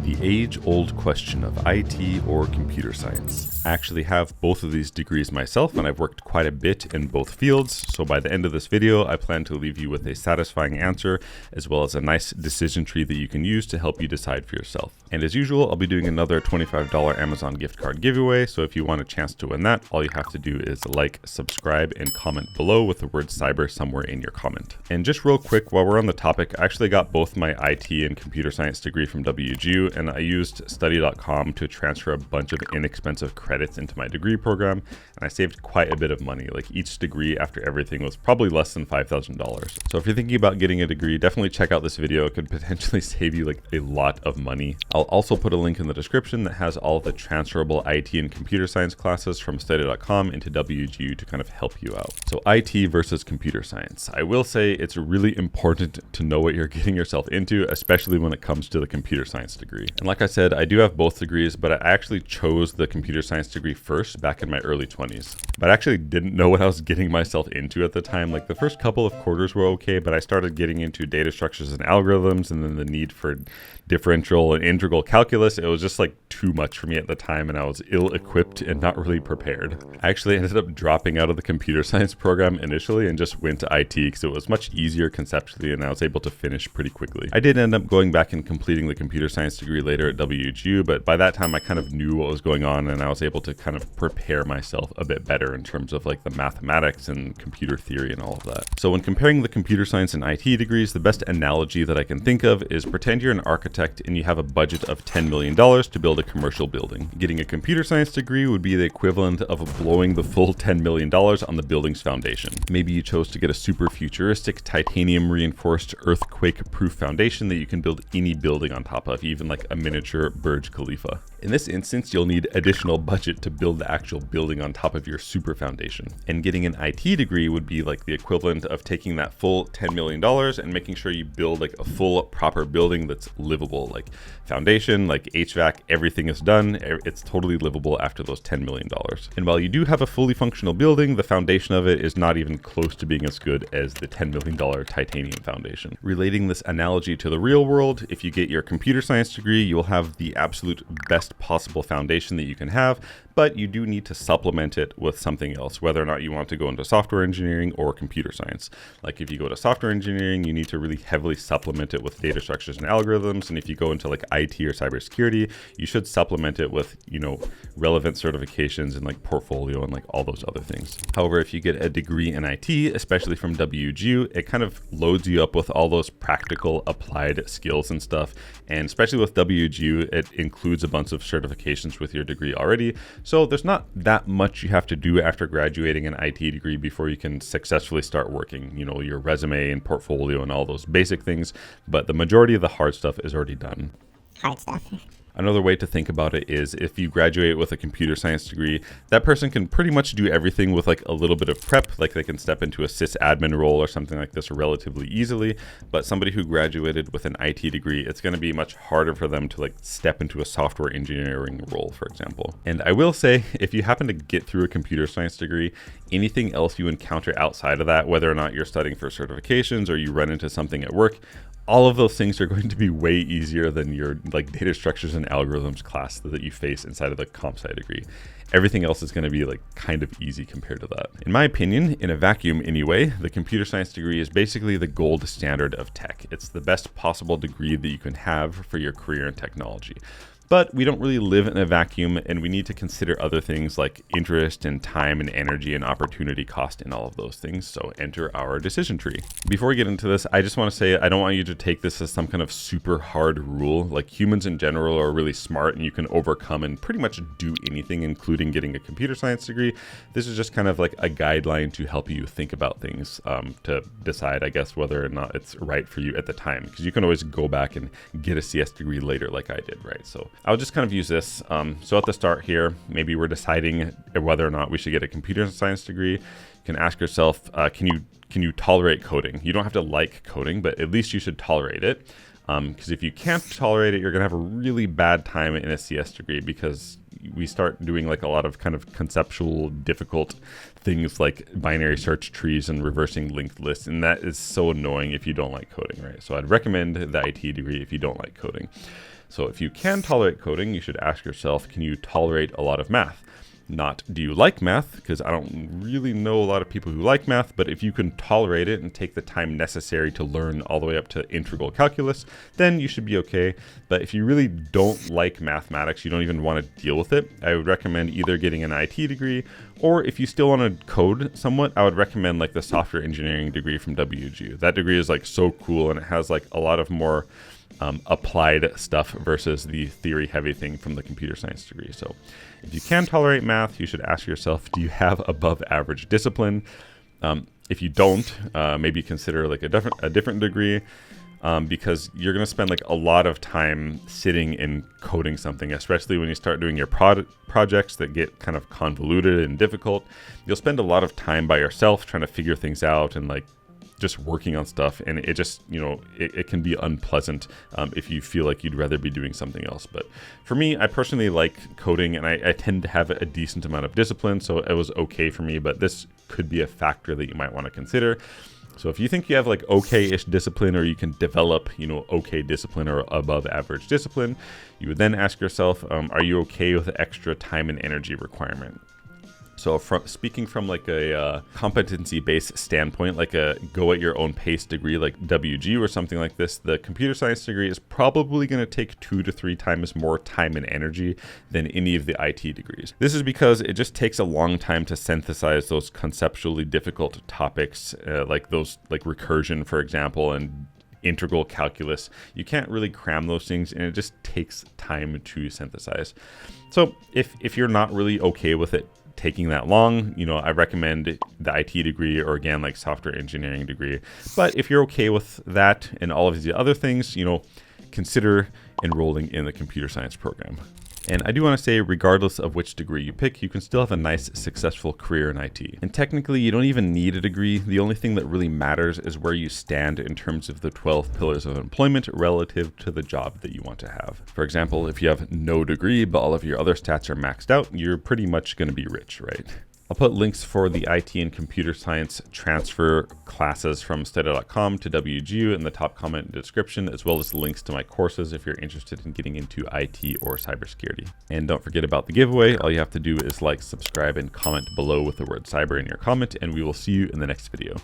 The age-old question of IT or computer science. I actually have both of these degrees myself, and I've worked quite a bit in both fields, so by the end of this video, I plan to leave you with a satisfying answer, as well as a nice decision tree that you can use to help you decide for yourself. And as usual, I'll be doing another $25 Amazon gift card giveaway, so if you want a chance to win that, all you have to do is like, subscribe, and comment below with the word cyber somewhere in your comment. And just real quick, while we're on the topic, I actually got both my IT and computer science degree from WGU, and I used study.com to transfer a bunch of inexpensive credits into my degree program, and I saved quite a bit of money. Like each degree after everything was probably less than $5,000. So if you're thinking about getting a degree, definitely check out this video. It could potentially save you like a lot of money. I'll also put a link in the description that has all of the transferable IT and computer science classes from study.com into WGU to kind of help you out. So IT versus computer science. I will say it's really important to know what you're getting yourself into, especially when it comes to the computer science degree. And like I said, I do have both degrees, but I actually chose the computer science degree first back in my early 20s. But I actually didn't know what I was getting myself into at the time. Like the first couple of quarters were okay, but I started getting into data structures and algorithms, and then the need for differential and integral calculus. It was just like too much for me at the time, and I was ill-equipped and not really prepared. I actually ended up dropping out of the computer science program initially and just went to IT because it was much easier conceptually, and I was able to finish pretty quickly. I did end up going back and completing the computer science degree later at WGU, but by that time I kind of knew what was going on, and I was able to kind of prepare myself a bit better in terms of like the mathematics and computer theory and all of that. So when comparing the computer science and IT degrees, the best analogy that I can think of is pretend you're an architect and you have a budget of $10 million to build a commercial building. Getting a computer science degree would be the equivalent of blowing the full $10 million on the building's foundation. Maybe you chose to get a super futuristic titanium reinforced earthquake proof foundation that you can build any building on top of, even like a miniature Burj Khalifa. In this instance, you'll need additional budget to build the actual building on top of your super foundation. And getting an IT degree would be like the equivalent of taking that full $10 million and making sure you build like a full proper building that's livable, like foundation, like HVAC, everything is done. It's totally livable after those $10 million. And while you do have a fully functional building, the foundation of it is not even close to being as good as the $10 million titanium foundation. Relating this analogy to the real world, if you get your computer science degree, you'll have the absolute best possible foundation that you can have, but you do need to supplement it with something else, whether or not you want to go into software engineering or computer science. Like if you go to software engineering, you need to really heavily supplement it with data structures and algorithms. And if you go into like IT or cybersecurity, you should supplement it with, relevant certifications and like portfolio and like all those other things. However, if you get a degree in IT, especially from WGU, it kind of loads you up with all those practical applied skills and stuff. And especially with WGU, it includes a bunch of certifications with your degree already. So there's not that much you have to do after graduating an IT degree before you can successfully start working, your resume and portfolio and all those basic things. But the majority of the hard stuff is already done. Hard stuff. Another way to think about it is if you graduate with a computer science degree, that person can pretty much do everything with like a little bit of prep, like they can step into a sysadmin role or something like this relatively easily. But somebody who graduated with an IT degree, it's going to be much harder for them to like step into a software engineering role, for example. And I will say, if you happen to get through a computer science degree, anything else you encounter outside of that, whether or not you're studying for certifications or you run into something at work, all of those things are going to be way easier than your like data structures and algorithms class that you face inside of the comp sci degree. Everything else is going to be like kind of easy compared to that. In my opinion, in a vacuum anyway, the computer science degree is basically the gold standard of tech. It's the best possible degree that you can have for your career in technology. But we don't really live in a vacuum, and we need to consider other things like interest and time and energy and opportunity cost and all of those things. So enter our decision tree. Before we get into this, I just want to say I don't want you to take this as some kind of super hard rule. Like humans in general are really smart and you can overcome and pretty much do anything, including getting a computer science degree. This is just kind of like a guideline to help you think about things, to decide, I guess, whether or not it's right for you at the time. Because you can always go back and get a CS degree later like I did, right? So I'll just kind of use this. So at the start here, maybe we're deciding whether or not we should get a computer science degree. You can ask yourself, can you tolerate coding? You don't have to like coding, but at least you should tolerate it. Because if you can't tolerate it, you're going to have a really bad time in a CS degree, because we start doing like a lot of kind of conceptual, difficult things like binary search trees and reversing linked lists. And that is so annoying if you don't like coding, right? So I'd recommend the IT degree if you don't like coding. So if you can tolerate coding, you should ask yourself, can you tolerate a lot of math? Not, do you like math? Because I don't really know a lot of people who like math, but if you can tolerate it and take the time necessary to learn all the way up to integral calculus, then you should be okay. But if you really don't like mathematics, you don't even want to deal with it, I would recommend either getting an IT degree, or if you still want to code somewhat, I would recommend like the software engineering degree from WGU. That degree is like so cool, and it has like a lot of more applied stuff versus the theory heavy thing from the computer science degree. So if you can tolerate math, you should ask yourself, do you have above average discipline? If you don't, maybe consider like a different degree, because you're going to spend like a lot of time sitting and coding something, especially when you start doing your projects that get kind of convoluted and difficult. You'll spend a lot of time by yourself trying to figure things out and like just working on stuff, and it just, you know, it can be unpleasant if you feel like you'd rather be doing something else. But for me, I personally like coding, and I tend to have a decent amount of discipline, so it was okay for me, but this could be a factor that you might want to consider. So if you think you have like okay-ish discipline, or you can develop, you know, okay discipline or above average discipline, you would then ask yourself, are you okay with the extra time and energy requirement? So speaking from like a competency-based standpoint, like a go at your own pace degree like WG or something like this, the computer science degree is probably going to take 2 to 3 times more time and energy than any of the IT degrees. This is because it just takes a long time to synthesize those conceptually difficult topics, like recursion, for example, and integral calculus. You can't really cram those things, and it just takes time to synthesize. So if you're not really okay with it taking that long, you know, I recommend the IT degree, or again, like software engineering degree. But if you're okay with that and all of the other things, you know, consider enrolling in the computer science program. And I do want to say, regardless of which degree you pick, you can still have a nice, successful career in IT. And technically, you don't even need a degree. The only thing that really matters is where you stand in terms of the 12 pillars of employment relative to the job that you want to have. For example, if you have no degree, but all of your other stats are maxed out, you're pretty much going to be rich, right? I'll put links for the IT and computer science transfer classes from study.com to WGU in the top comment and description, as well as links to my courses if you're interested in getting into IT or cybersecurity. And don't forget about the giveaway. All you have to do is like, subscribe, and comment below with the word cyber in your comment, and we will see you in the next video.